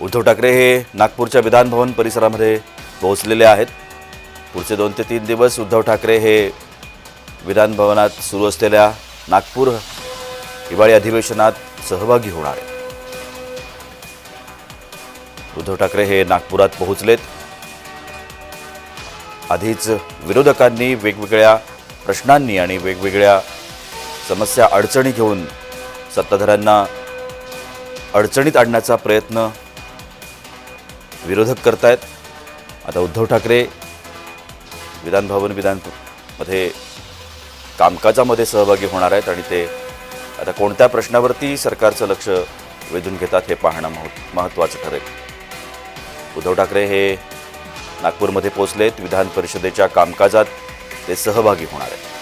उद्धव ठाकरे हे नागपूरच्या विधानभवन परिसरामध्ये पोहोचलेले आहेत। पुढचे 2 ते 3 दिवस उद्धव ठाकरे हे विधानभवनात सुरू असलेल्या नागपूर हिवाळी अधिवेशनात सहभागी होणार आहेत। उद्धव ठाकरे हे नागपुरात पोहोचलेत। आधीच विरोधकांनी वेगवेगळ्या प्रश्नांनी आणि वेगवेगळ्या समस्या अडचणी घेऊन सत्ताधाऱ्यांना अडचणीत आणण्याचा प्रयत्न विरोधक करतायत। आता उद्धव ठाकरे विधानमध्ये कामकाजामध्ये सहभागी होणार आहेत आणि ते आता कोणत्या प्रश्नावरती सरकारचं लक्ष वेधून घेतात हे पाहणं महत्त्वाचं ठरेल। उद्धव ठाकरे हे नागपूरमध्ये पोहोचलेत। विधान परिषदेच्या कामकाजात ते सहभागी होणार आहेत।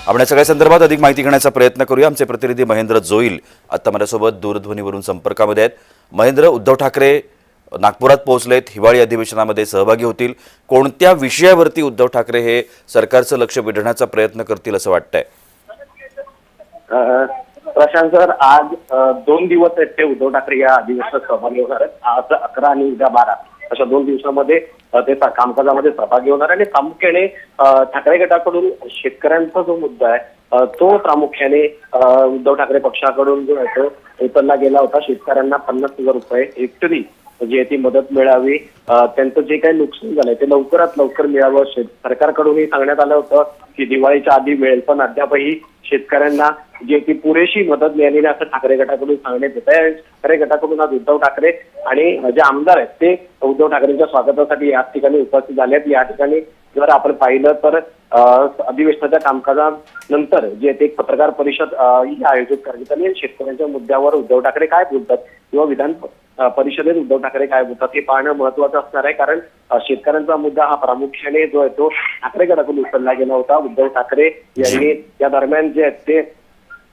आपण या सगळ्या संदर्भात अधिक माहिती घेण्याचा प्रयत्न करूया। आमचे प्रतिनिधी महेंद्र जोईल आता माझ्यासोबत दूरध्वनीवरून संपर्कामध्ये आहेत। महेंद्र, उद्धव ठाकरे नागपुरात पोहोचलेत, हिवाळी अधिवेशनामध्ये सहभागी होतील। कोणत्या विषयावरती उद्धव ठाकरे हे सरकारचं लक्ष वेधण्याचा प्रयत्न करतील असं वाटतंय? प्रशांत सर, आज 2 दिवस आहेत ते उद्धव ठाकरे या अधिवेशनात सहभागी होणार आहेत। आज 11 आणि उद्या 12 अशा 2 दिवसामध्ये ते कामकाजामध्ये सहभागी होणार आणि प्रामुख्याने ठाकरे गटाकडून शेतकऱ्यांचा जो मुद्दा आहे तो प्रामुख्याने उद्धव ठाकरे पक्षाकडून जो आहे तो उचलला गेला होता। शेतकऱ्यांना 50,000 रुपये हेक्टरी जी आहे ती मदत मिळावी, त्यांचं जे काही नुकसान झालंय ते लवकरात लवकर मिळावं। सरकारकडूनही सांगण्यात आलं होतं की दिवाळीच्या आधी मिळेल, पण अद्यापही शेतकऱ्यांना जी ती पुरेशी मदत मिळाली नाही असं ठाकरे गटाकडून सांगण्यात येत आहे। ठाकरे गटाकडून आज उद्धव ठाकरे आणि जे आमदार आहेत ते उद्धव ठाकरेंच्या स्वागतासाठी या ठिकाणी उपस्थित झाले आहेत। या ठिकाणी जर आपण पाहिलं तर अधिवेशनाच्या कामकाजानंतर जे ते एक पत्रकार परिषद ही आयोजित करण्यात आली आणि शेतकऱ्यांच्या मुद्द्यावर उद्धव ठाकरे काय बोलतात किंवा विधान परिषदेत उद्धव ठाकरे काय बोलतात हे पाहणं महत्त्वाचं असणार आहे। कारण शेतकऱ्यांचा मुद्दा हा प्रामुख्याने जो आहे तो ठाकरे गटाकडून उचलला गेला होता। उद्धव ठाकरे यांनी या दरम्यान जे आहेत ते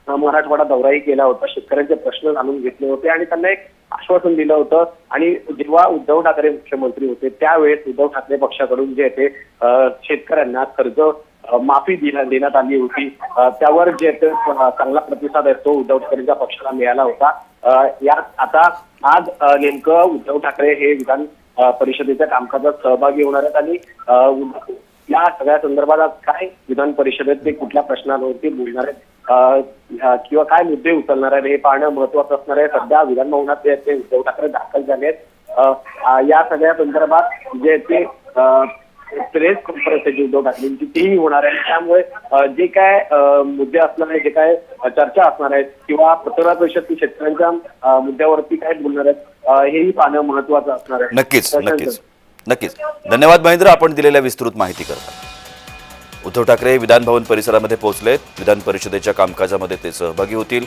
मराठवाडा दौराही केला होता, शेतकऱ्यांचे प्रश्न जाणून घेतले होते आणि त्यांना एक आश्वासन दिलं होतं। आणि जेव्हा उद्धव ठाकरे मुख्यमंत्री होते त्यावेळेस उद्धव ठाकरे पक्षाकडून जे ते शेतकऱ्यांना कर्ज माफी देण्यात आली होती, त्यावर जे ते चांगला प्रतिसाद आहे तो उद्धव ठाकरेंच्या पक्षाला मिळाला होता। यात आता आज नेमकं उद्धव ठाकरे हे विधान परिषदेच्या कामकाजात सहभागी होणार आहेत आणि या सगळ्या संदर्भात आज काय विधान परिषदेत ते कुठल्या प्रश्नांवरती बोलणार आहेत किंवा काय मुद्दे उचलणार आहेत हे पाहणं महत्त्वाचं असणार आहे। सध्या विधान भवनात ते उद्धव ठाकरे दाखल झाले आहेत। या सगळ्या संदर्भात जे ते प्रेस कॉन्फरन्स उद्धव ठाकरेंची तीही होणार आहे। त्यामुळे जे काय मुद्दे असणार आहेत, जे काय चर्चा असणार आहेत किंवा पत्रकार परिषद शेतकऱ्यांच्या मुद्द्यावरती काय बोलणार आहेत हेही पाहणं महत्त्वाचं असणार आहे। नक्कीच धन्यवाद महेंद्र, आपण दिलेल्या विस्तृत माहिती करता। उद्धव ठाकरे विधानभवन परिसरामध्ये पोहोचलेत। विधान परिषदेच्या कामकाजामध्ये ते सहभागी होतील।